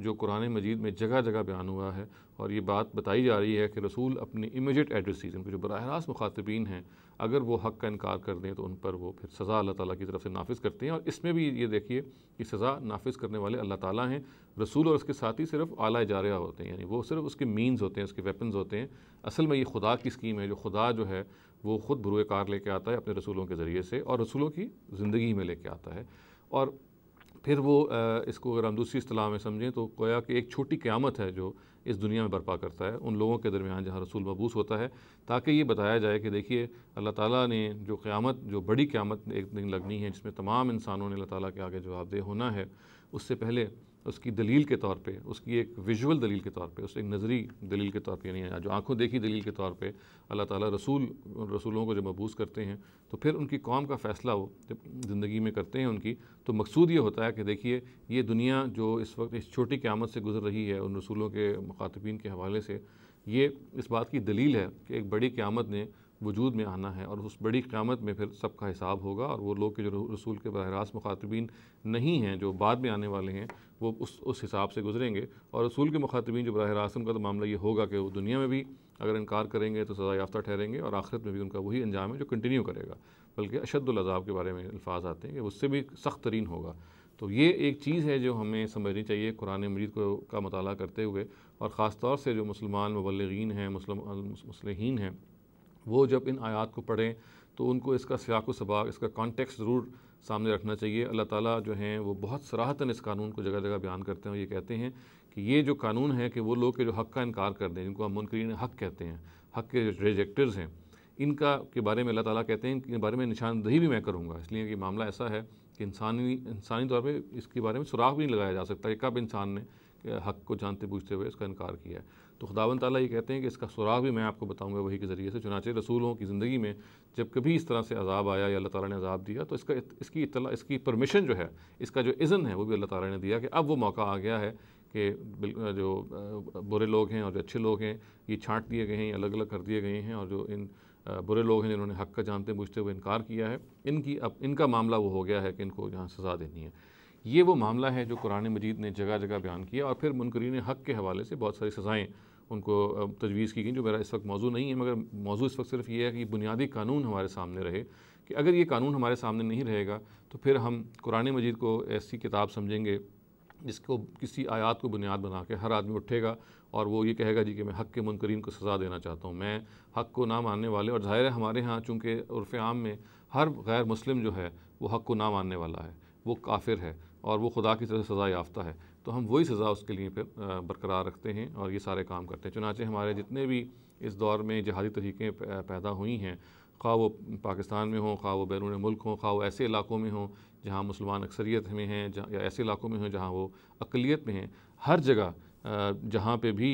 جو قرآن مجید میں جگہ جگہ بیان ہوا ہے، اور یہ بات بتائی جا رہی ہے کہ رسول اپنے امیجیٹ ایڈریسیز، ان کے جو براہ راست مخاطبین ہیں، اگر وہ حق کا انکار کر دیں تو ان پر وہ پھر سزا اللہ تعالیٰ کی طرف سے نافذ کرتے ہیں۔ اور اس میں بھی یہ دیکھیے کہ سزا نافذ کرنے والے اللہ تعالیٰ ہیں، رسول اور اس کے ساتھی صرف اعلیٰ جاریہ ہوتے ہیں، یعنی وہ صرف اس کے مینز ہوتے ہیں، اس کے ویپنز ہوتے ہیں۔ اصل میں یہ خدا کی اسکیم ہے، جو خدا جو ہے وہ خود بروئے کار لے کے آتا ہے اپنے رسولوں کے ذریعے سے، اور رسولوں کی زندگی میں لے کے آتا ہے۔ اور پھر وہ اس کو اگر ہم دوسری اصطلاح میں سمجھیں تو گویا کہ ایک چھوٹی قیامت ہے جو اس دنیا میں برپا کرتا ہے ان لوگوں کے درمیان جہاں رسول مبعوث ہوتا ہے، تاکہ یہ بتایا جائے کہ دیکھیے اللہ تعالیٰ نے جو قیامت، جو بڑی قیامت ایک دن لگنی ہے، جس میں تمام انسانوں نے اللہ تعالیٰ کے آگے جواب دہ ہونا ہے، اس سے پہلے اس کی دلیل کے طور پہ، اس کی ایک ویژول دلیل کے طور پہ، اس ایک نظری دلیل کے طور پہ، یعنی جو آنکھوں دیکھی دلیل کے طور پہ اللہ تعالیٰ رسولوں کو جب مبعوث کرتے ہیں تو پھر ان کی قوم کا فیصلہ وہ جب زندگی میں کرتے ہیں ان کی، تو مقصود یہ ہوتا ہے کہ دیکھیے یہ دنیا جو اس وقت اس چھوٹی قیامت سے گزر رہی ہے ان رسولوں کے مخاطبین کے حوالے سے، یہ اس بات کی دلیل ہے کہ ایک بڑی قیامت نے وجود میں آنا ہے، اور اس بڑی قیامت میں پھر سب کا حساب ہوگا، اور وہ لوگ کہ جو رسول کے براہ راست مخاطبین نہیں ہیں، جو بعد میں آنے والے ہیں، وہ اس حساب سے گزریں گے۔ اور رسول کے مخاطبین جو براہ راست، ان کا تو معاملہ یہ ہوگا کہ وہ دنیا میں بھی اگر انکار کریں گے تو سزا یافتہ ٹھہریں گے، اور آخرت میں بھی ان کا وہی انجام ہے جو کنٹینیو کرے گا، بلکہ اشد العذاب کے بارے میں الفاظ آتے ہیں کہ اس سے بھی سخت ترین ہوگا۔ تو یہ ایک چیز ہے جو ہمیں سمجھنی چاہیے قرآن مجید کا مطالعہ کرتے ہوئے، اور خاص طور سے جو مسلمان مبلغین ہیں، مصلحین ہیں، وہ جب ان آیات کو پڑھیں تو ان کو اس کا سیاق و سباق، اس کا کانٹیکسٹ ضرور سامنے رکھنا چاہیے۔ اللہ تعالیٰ جو ہیں وہ بہت صراحتاً اس قانون کو جگہ جگہ بیان کرتے ہیں، اور یہ کہتے ہیں کہ یہ جو قانون ہے کہ وہ لوگ کہ جو حق کا انکار کر دیں، جن کو ہم منکرین حق کہتے ہیں، حق کے ریجیکٹرز ہیں، ان کا کے بارے میں اللہ تعالیٰ کہتے ہیں کہ ان کے بارے میں نشاندہی بھی میں کروں گا، اس لیے کہ معاملہ ایسا ہے کہ انسانی طور پہ اس کے بارے میں سراغ بھی نہیں لگایا جا سکتا کہ کب انسان نے حق کو جانتے بوجھتے ہوئے اس کا انکار کیا ہے۔ تو خداوند تعالیٰ یہ کہتے ہیں کہ اس کا سراغ بھی میں آپ کو بتاؤں گا وحی کے ذریعے سے۔ چنانچہ رسولوں کی زندگی میں جب کبھی اس طرح سے عذاب آیا یا اللہ تعالیٰ نے عذاب دیا تو اس کی اطلاع، اس کی پرمیشن جو ہے، اس کا جو اذن ہے وہ بھی اللہ تعالیٰ نے دیا کہ اب وہ موقع آ گیا ہے کہ جو برے لوگ ہیں اور جو اچھے لوگ ہیں یہ چھانٹ دیے گئے ہیں، الگ الگ کر دیے گئے ہیں، اور جو ان برے لوگ ہیں جنہوں نے حق کا جانتے بوجھتے ہوئے انکار کیا ہے، ان کا معاملہ وہ ہو گیا ہے کہ ان کو یہاں سزا دینی ہے۔ یہ وہ معاملہ ہے جو قرآن مجید نے جگہ جگہ بیان کیا، اور پھر منکرین حق کے حوالے سے بہت ساری سزائیں ان کو تجویز کی گئیں، جو میرا اس وقت موضوع نہیں ہے، مگر موضوع اس وقت صرف یہ ہے کہ بنیادی قانون ہمارے سامنے رہے، کہ اگر یہ قانون ہمارے سامنے نہیں رہے گا تو پھر ہم قرآن مجید کو ایسی کتاب سمجھیں گے جس کو کسی آیات کو بنیاد بنا کے ہر آدمی اٹھے گا اور وہ یہ کہے گا جی کہ میں حق کے منکرین کو سزا دینا چاہتا ہوں، میں حق کو نہ ماننے والے، اور ظاہر ہے ہمارے ہاں چونکہ عرف عام میں ہر غیر مسلم جو ہے وہ حق کو نہ ماننے والا ہے، وہ کافر ہے، اور وہ خدا کی طرف سے سزا یافتہ ہے، تو ہم وہی سزا اس کے لیے پھر برقرار رکھتے ہیں اور یہ سارے کام کرتے ہیں۔ چنانچہ ہمارے جتنے بھی اس دور میں جہادی طریقیں پیدا ہوئی ہیں، خواہ وہ پاکستان میں ہوں، خواہ وہ بیرون ملک ہوں، خواہ وہ ایسے علاقوں میں ہوں جہاں مسلمان اکثریت میں ہیں، یا ایسے علاقوں میں ہوں جہاں وہ اقلیت میں ہیں، ہر جگہ جہاں پہ بھی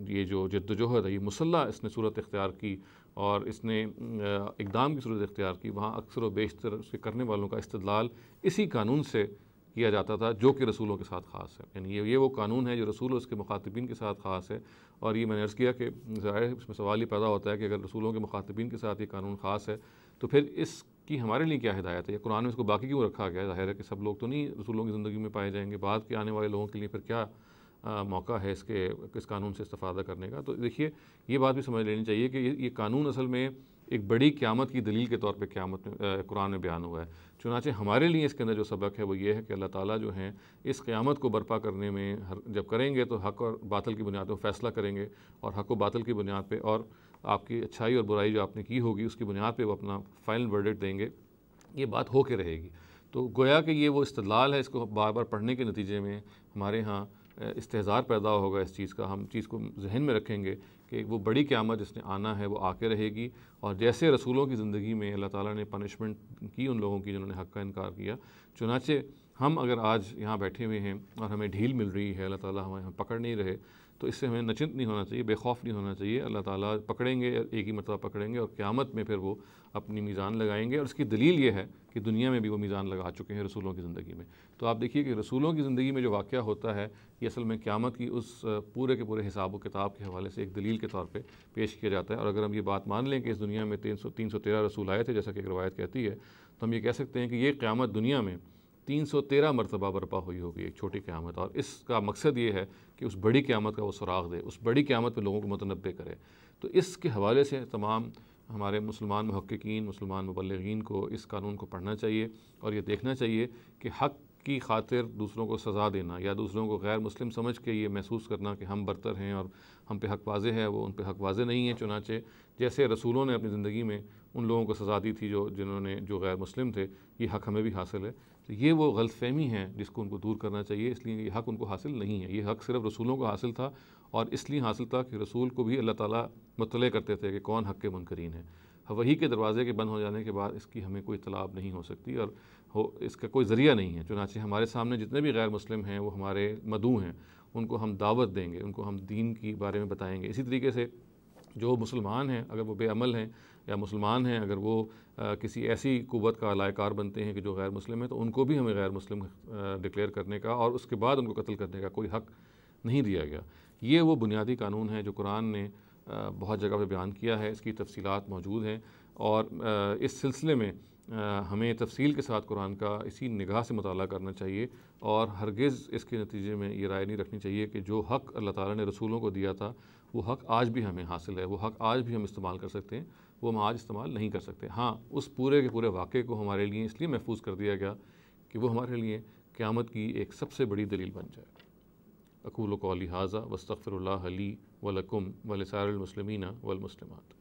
یہ جو جد و جہد ہے، یہ مسلح اس نے صورت اختیار کی اور اس نے اقدام کی صورت اختیار کی، وہاں اکثر و بیشتر اس کے کرنے والوں کا استدلال اسی قانون سے کیا جاتا تھا جو کہ رسولوں کے ساتھ خاص ہے، یعنی یہ وہ قانون ہے جو رسول اور اس کے مخاطبین کے ساتھ خاص ہے۔ اور یہ میں نے عرض کیا کہ ظاہر اس میں سوال یہ پیدا ہوتا ہے کہ اگر رسولوں کے مخاطبین کے ساتھ یہ قانون خاص ہے تو پھر اس کی ہمارے لیے کیا ہدایت ہے، یا قرآن میں اس کو باقی کیوں رکھا گیا ہے؟ ظاہر ہے کہ سب لوگ تو نہیں رسولوں کی زندگی میں پائے جائیں گے، بعد کے آنے والے لوگوں کے لیے پھر کیا موقع ہے اس قانون سے استفادہ کرنے کا۔ تو دیکھیے یہ بات بھی سمجھ لینی چاہیے کہ یہ قانون اصل میں ایک بڑی قیامت کی دلیل کے طور پہ قرآن میں بیان ہوا ہے۔ چنانچہ ہمارے لیے اس کے اندر جو سبق ہے وہ یہ ہے کہ اللہ تعالیٰ جو ہیں اس قیامت کو برپا کرنے میں جب کریں گے تو حق اور باطل کی بنیاد پہ فیصلہ کریں گے، اور حق و باطل کی بنیاد پہ اور آپ کی اچھائی اور برائی جو آپ نے کی ہوگی اس کی بنیاد پہ وہ اپنا فائنل ورڈکٹ دیں گے۔ یہ بات ہو کے رہے گی، تو گویا کہ یہ وہ استدلال ہے، اس کو بار بار پڑھنے کے نتیجے میں ہمارے ہاں استحضار پیدا ہوگا اس چیز کا، ہم چیز کو ذہن میں رکھیں گے کہ وہ بڑی قیامت جس نے آنا ہے وہ آ کے رہے گی، اور جیسے رسولوں کی زندگی میں اللہ تعالیٰ نے پنشمنٹ کی ان لوگوں کی جنہوں نے حق کا انکار کیا، چنانچہ ہم اگر آج یہاں بیٹھے ہوئے ہیں اور ہمیں ڈھیل مل رہی ہے، اللہ تعالیٰ ہمیں پکڑ نہیں رہے، تو اس سے ہمیں نچنت نہیں ہونا چاہیے، بے خوف نہیں ہونا چاہیے۔ اللہ تعالیٰ پکڑیں گے، ایک ہی مرتبہ پکڑیں گے، اور قیامت میں پھر وہ اپنی میزان لگائیں گے، اور اس کی دلیل یہ ہے کہ دنیا میں بھی وہ میزان لگا چکے ہیں رسولوں کی زندگی میں۔ تو آپ دیکھیے کہ رسولوں کی زندگی میں جو واقعہ ہوتا ہے یہ اصل میں قیامت کی اس پورے کے پورے حساب و کتاب کے حوالے سے ایک دلیل کے طور پہ پیش کیا جاتا ہے۔ اور اگر ہم یہ بات مان لیں کہ اس دنیا میں 313 رسول آئے تھے جیسا کہ ایک روایت کہتی ہے، تو ہم یہ کہہ سکتے ہیں کہ یہ قیامت دنیا میں 313 مرتبہ برپا ہوئی ہوگی ایک چھوٹی قیامت، اور اس کا مقصد یہ ہے کہ اس بڑی قیامت کا وہ سراغ دے، اس بڑی قیامت پہ لوگوں کو متنبع کرے۔ تو اس کے حوالے سے تمام ہمارے مسلمان محققین، مسلمان مبلغین کو اس قانون کو پڑھنا چاہیے اور یہ دیکھنا چاہیے کہ حق کی خاطر دوسروں کو سزا دینا یا دوسروں کو غیر مسلم سمجھ کے یہ محسوس کرنا کہ ہم برتر ہیں اور ہم پہ حق واضح ہے، وہ ان پہ حق واضح نہیں ہے۔ چنانچہ جیسے رسولوں نے اپنی زندگی میں ان لوگوں کو سزا دی تھی جو غیر مسلم تھے، یہ حق ہمیں بھی حاصل ہے۔ تو یہ وہ غلط فہمی ہے جس کو ان کو دور کرنا چاہیے، اس لیے یہ حق ان کو حاصل نہیں ہے، یہ حق صرف رسولوں کو حاصل تھا، اور اس لیے حاصل تھا کہ رسول کو بھی اللہ تعالیٰ مطلع کرتے تھے کہ کون حق کے منکرین ہیں۔ وحی کے دروازے کے بند ہو جانے کے بعد اس کی ہمیں کوئی اطلاع نہیں ہو سکتی اور اس کا کوئی ذریعہ نہیں ہے۔ چنانچہ ہمارے سامنے جتنے بھی غیر مسلم ہیں وہ ہمارے مدعو ہیں، ان کو ہم دعوت دیں گے، ان کو ہم دین کی بارے میں بتائیں گے۔ اسی طریقے سے جو مسلمان ہیں اگر وہ بے عمل ہیں، یا مسلمان ہیں اگر وہ کسی ایسی قوت کا اعلی کار بنتے ہیں کہ جو غیر مسلم ہے، تو ان کو بھی ہمیں غیر مسلم ڈکلیئر کرنے کا اور اس کے بعد ان کو قتل کرنے کا کوئی حق نہیں دیا گیا۔ یہ وہ بنیادی قانون ہے جو قرآن نے بہت جگہ پہ بیان کیا ہے، اس کی تفصیلات موجود ہیں، اور اس سلسلے میں ہمیں تفصیل کے ساتھ قرآن کا اسی نگاہ سے مطالعہ کرنا چاہیے، اور ہرگز اس کے نتیجے میں یہ رائے نہیں رکھنی چاہیے کہ جو حق اللہ تعالیٰ نے رسولوں کو دیا تھا وہ حق آج بھی ہمیں حاصل ہے، وہ حق آج بھی ہم استعمال کر سکتے ہیں، وہ ہم آج استعمال نہیں کر سکتے۔ ہاں، اس پورے کے پورے واقعے کو ہمارے لیے اس لیے محفوظ کر دیا گیا کہ وہ ہمارے لیے قیامت کی ایک سب سے بڑی دلیل بن جائے۔ اقول قولی ھذا واستغفر اللہ لی ولکم ولسائر المسلمین والمسلمات۔